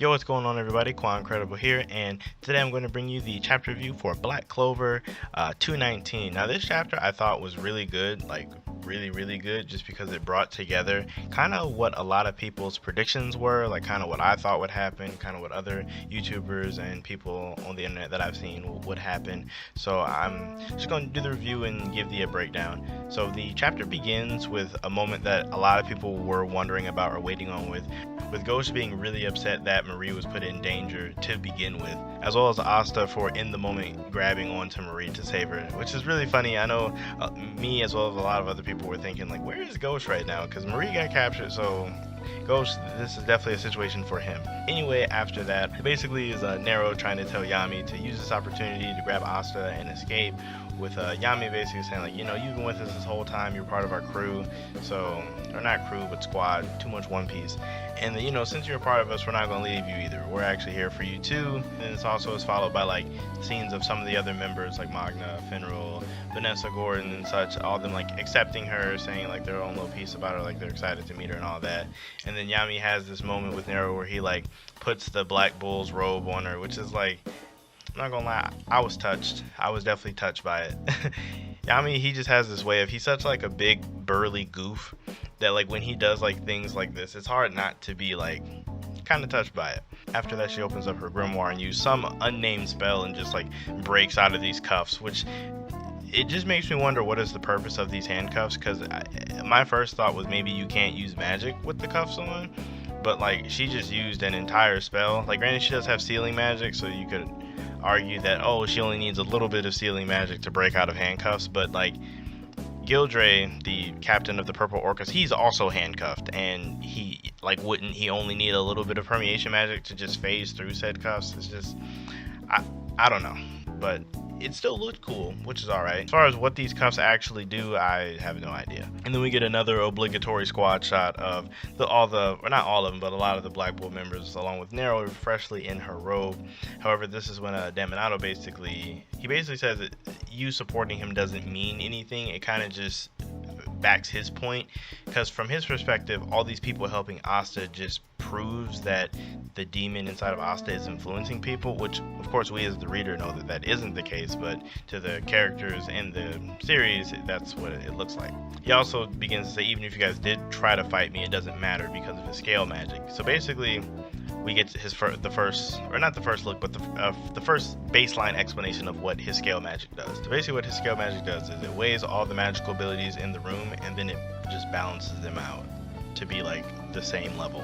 Yo, what's going on, everybody? Quancredible here, and today I'm going to bring you the chapter review for Black Clover 219. Now, this chapter I thought was really good, like really good, just because it brought together kind of what a lot of people's predictions were, like kind of what I thought would happen, kind of what other YouTubers and people on the internet that I've seen would happen. So I'm just going to do the review and give you a breakdown. So the chapter begins with a moment that a lot of people were wondering about or waiting on, with Ghost being really upset that Marie was put in danger to begin with, as well as Asta for in the moment grabbing onto Marie to save her, which is really funny. I know me as well as a lot of other people were thinking, like, where is Ghost right now? Because Marie got captured, so Ghost, this is definitely a situation for him. Anyway, after that, it basically is Nero trying to tell Yami to use this opportunity to grab Asta and escape, with Yami basically saying, like, you know, you've been with us this whole time, you're part of our crew, so, or not crew, but squad, too much One Piece. And you know, since you're a part of us, we're not going to leave you either. We're actually here for you too. And this also is followed by like scenes of some of the other members, like Magna, Finral, Vanessa Gordon and such, all of them like accepting her, saying like their own little piece about her, like they're excited to meet her and all that. And then Yami has this moment with Nero where he like puts the Black Bull's robe on her, which is like, I'm not gonna lie, I was touched. I was definitely touched by it. Yami, he just has this way of, he's such like a big burly goof that like when he does like things like this, it's hard not to be like kind of touched by it. After that, she opens up her grimoire and uses some unnamed spell and just like breaks out of these cuffs, which it just makes me wonder what is the purpose of these handcuffs, because my first thought was maybe you can't use magic with the cuffs on, but like she just used an entire spell. Like granted, she does have sealing magic, so you could argue that, oh, she only needs a little bit of sealing magic to break out of handcuffs, but like Gildre, the captain of the Purple Orcas, he's also handcuffed, and he like wouldn't he only need a little bit of permeation magic to just phase through said cuffs? It's just I don't know, but it still looked cool, which is alright. As far as what these cuffs actually do, I have no idea. And then we get another obligatory squad shot of or not all of them, but a lot of the Black Bull members, along with Nero, freshly in her robe. However, this is when Daminato basically says that you supporting him doesn't mean anything. It kind of just backs his point, because from his perspective, all these people helping Asta just proves that the demon inside of Asta is influencing people, which of course we as the reader know that that isn't the case, but to the characters in the series, that's what it looks like. He also begins to say, even if you guys did try to fight me, it doesn't matter because of his scale magic. So basically we get his the first baseline explanation of what his scale magic does. So basically what his scale magic does is it weighs all the magical abilities in the room, and then it just balances them out to be like the same level.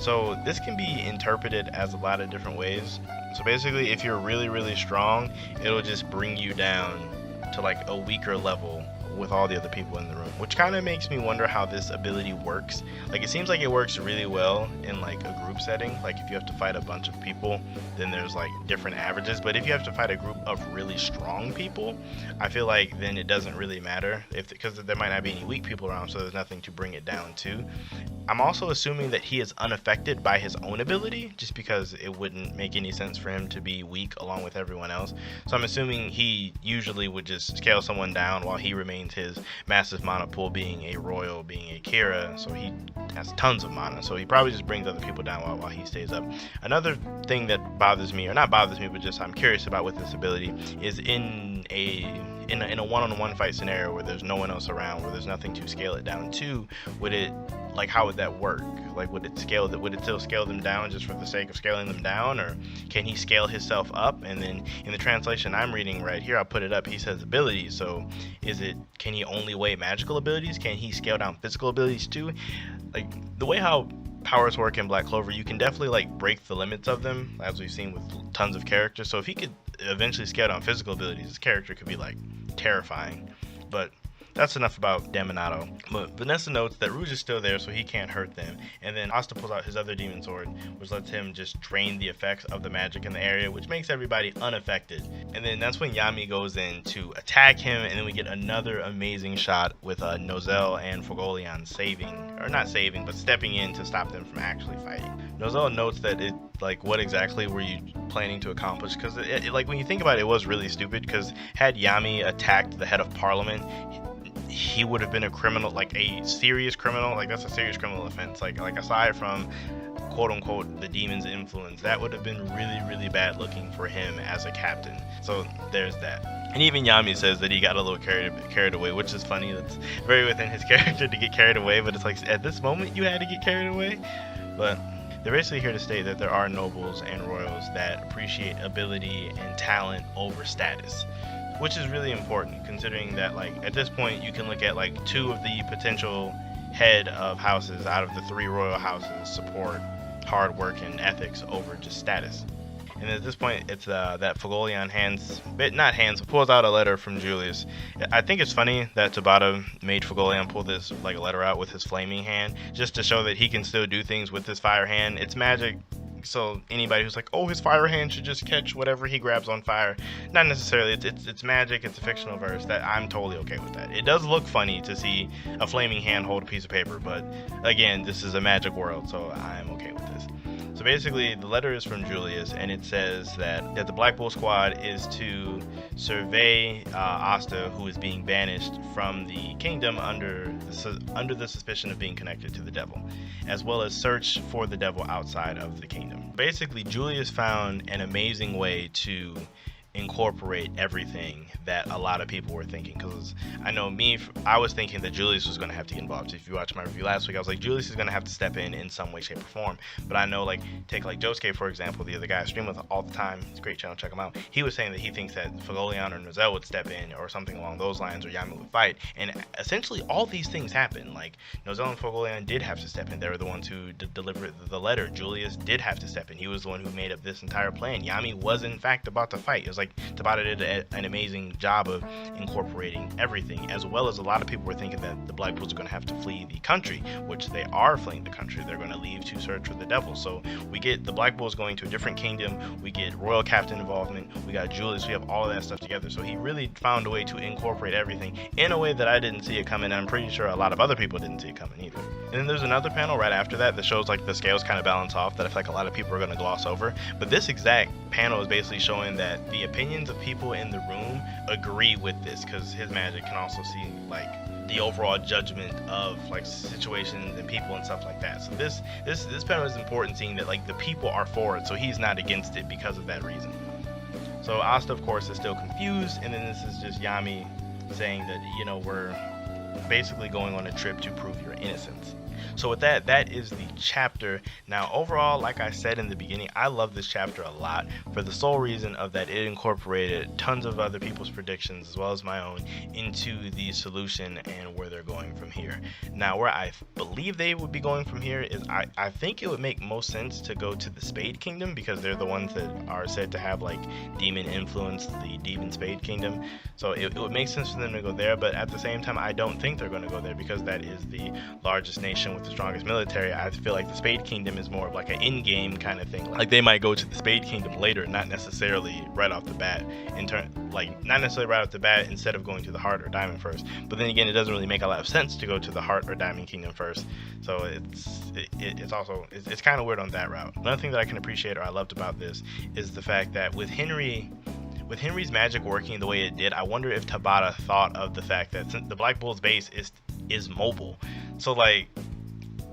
So this can be interpreted as a lot of different ways. So basically, if you're really strong, it'll just bring you down to like a weaker level with all the other people in the room, which kind of makes me wonder how this ability works. Like it seems like it works really well in like a group setting. Like if you have to fight a bunch of people, then there's like different averages, but if you have to fight a group of really strong people, I feel like then it doesn't really matter, because there might not be any weak people around, so there's nothing to bring it down to. I'm also assuming that he is unaffected by his own ability, just because it wouldn't make any sense for him to be weak along with everyone else. So I'm assuming he usually would just scale someone down while he remains his massive mana pool, being a royal, being a Kira, so he has tons of mana, so he probably just brings other people down while he stays up. Another thing that bothers me, or not bothers me, but just I'm curious about with this ability, is in a one-on-one fight scenario where there's no one else around, where there's nothing to scale it down to, would it, like, how would that work? Like, would it still scale them down just for the sake of scaling them down, or can he scale himself up? And then in the translation I'm reading right here, I'll put it up, he says abilities, so can he only weigh magical abilities? Can he scale down physical abilities too? Like, the way how powers work in Black Clover, you can definitely like break the limits of them, as we've seen with tons of characters. So if he could eventually scale down physical abilities, his character could be like terrifying. But that's enough about Daminato. But Vanessa notes that Rouge is still there, so he can't hurt them. And then Asta pulls out his other demon sword, which lets him just drain the effects of the magic in the area, which makes everybody unaffected. And then that's when Yami goes in to attack him, and then we get another amazing shot with Nozel and Fogolian stepping in to stop them from actually fighting. Nozel notes that what exactly were you planning to accomplish? Because like when you think about it, it was really stupid, because had Yami attacked the head of parliament, he would have been a criminal, like a serious criminal. Like that's a serious criminal offense. Like aside from quote unquote the demon's influence, that would have been really, really bad looking for him as a captain. So there's that. And even Yami says that he got a little carried away, which is funny. That's very within his character to get carried away, but it's like at this moment you had to get carried away. But they're basically here to state that there are nobles and royals that appreciate ability and talent over status, which is really important considering that like at this point you can look at like 2 of the potential head of houses out of the 3 royal houses support hard work and ethics over just status. And at this point, it's that Fagolian pulls out a letter from Julius. I think it's funny that Tabata made Fagolian pull this like a letter out with his flaming hand, just to show that he can still do things with his fire hand. It's magic, so anybody who's like, oh, his fire hand should just catch whatever he grabs on fire, not necessarily. It's magic. It's a fictional verse. That I'm totally okay with that. It does look funny to see a flaming hand hold a piece of paper, but again, this is a magic world, so I'm okay with this. So basically, the letter is from Julius, and it says that the Black Bull Squad is to survey Asta, who is being banished from the kingdom under the suspicion of being connected to the devil, as well as search for the devil outside of the kingdom. Basically, Julius found an amazing way to incorporate everything that a lot of people were thinking, because I know I was thinking that Julius was going to have to get involved. So if you watched my review last week, I was like, Julius is going to have to step in some way, shape, or form. But I know, like, take like Josuke for example, the other guy I stream with all the time, it's a great channel, check him out. He was saying that he thinks that Fagolian or Nozel would step in or something along those lines, or Yami would fight, and essentially all these things happen. Like Nozel and Fagolian did have to step in. They were the ones who delivered the letter. Julius did have to step in. He was the one who made up this entire plan. Yami was in fact about to fight. It was like Tabata did an amazing job of incorporating everything, as well as a lot of people were thinking that the Black Bulls are going to have to flee the country, which they are fleeing the country. They're going to leave to search for the devil. So we get the Black Bulls going to a different kingdom, we get royal captain involvement, we got Julius, we have all of that stuff together. So he really found a way to incorporate everything in a way that I didn't see it coming, and I'm pretty sure a lot of other people didn't see it coming either. And then there's another panel right after that shows like the scales kind of balance off, that I feel like a lot of people are going to gloss over. But this exact panel is basically showing that the opinions of people in the room agree with this, because his magic can also see like the overall judgment of like situations and people and stuff like that. So this panel is important, seeing that like the people are for it, so he's not against it because of that reason. So Asta of course is still confused, and then this is just Yami saying that, you know, we're basically going on a trip to prove your innocence. So with that is the chapter. Now overall, like I said in the beginning, I love this chapter a lot for the sole reason of that it incorporated tons of other people's predictions as well as my own into the solution and where they're going from here. Now where I believe they would be going from here is I think it would make most sense to go to the Spade Kingdom, because they're the ones that are said to have like demon influence, the Demon Spade Kingdom. So it would make sense for them to go there, but at the same time I don't think they're going to go there, because that is the largest nation with the strongest military. I feel like the Spade Kingdom is more of like an in-game kind of thing. Like they might go to the Spade Kingdom later, not necessarily right off the bat. Not necessarily right off the bat instead of going to the Heart or Diamond first. But then again, it doesn't really make a lot of sense to go to the Heart or Diamond Kingdom first. So it's kind of weird on that route. Another thing that I can appreciate or I loved about this is the fact that with Henry's magic working the way it did, I wonder if Tabata thought of the fact that since the Black Bull's base is mobile, so like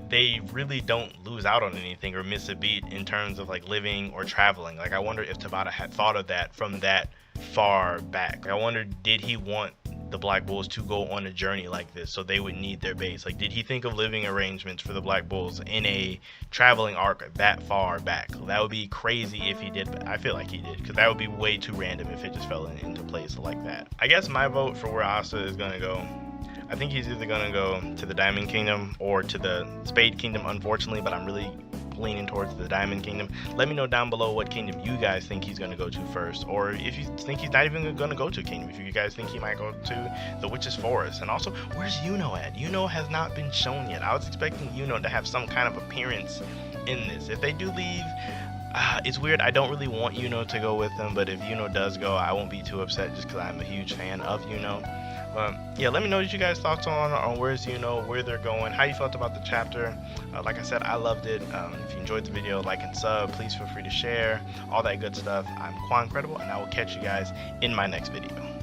they really don't lose out on anything or miss a beat in terms of like living or traveling. Like I wonder if Tabata had thought of that from that far back. Like, I wonder, did he want the Black Bulls to go on a journey like this, so they would need their base? Like, did he think of living arrangements for the Black Bulls in a traveling arc that far back? That would be crazy if he did, but I feel like he did, because that would be way too random if it just fell into place like that. I guess my vote for where Asta is gonna go, I think he's either gonna go to the Diamond Kingdom or to the Spade Kingdom, unfortunately, but I'm really leaning towards the Diamond Kingdom. Let me know down below what kingdom you guys think he's gonna go to first, or if you think he's not even gonna go to a kingdom, if you guys think he might go to the Witch's Forest. And also, where's Yuno at? Yuno has not been shown yet. I was expecting Yuno to have some kind of appearance in this. If they do leave, it's weird. I don't really want Yuno to go with them, but if Yuno does go, I won't be too upset, just because I'm a huge fan of Yuno. Yeah, let me know what you guys thoughts on where's Yuno, where they're going, how you felt about the chapter. Like I said, I loved it. If you enjoyed the video, like and sub, please feel free to share, all that good stuff. I'm Quancredible, and I will catch you guys in my next video.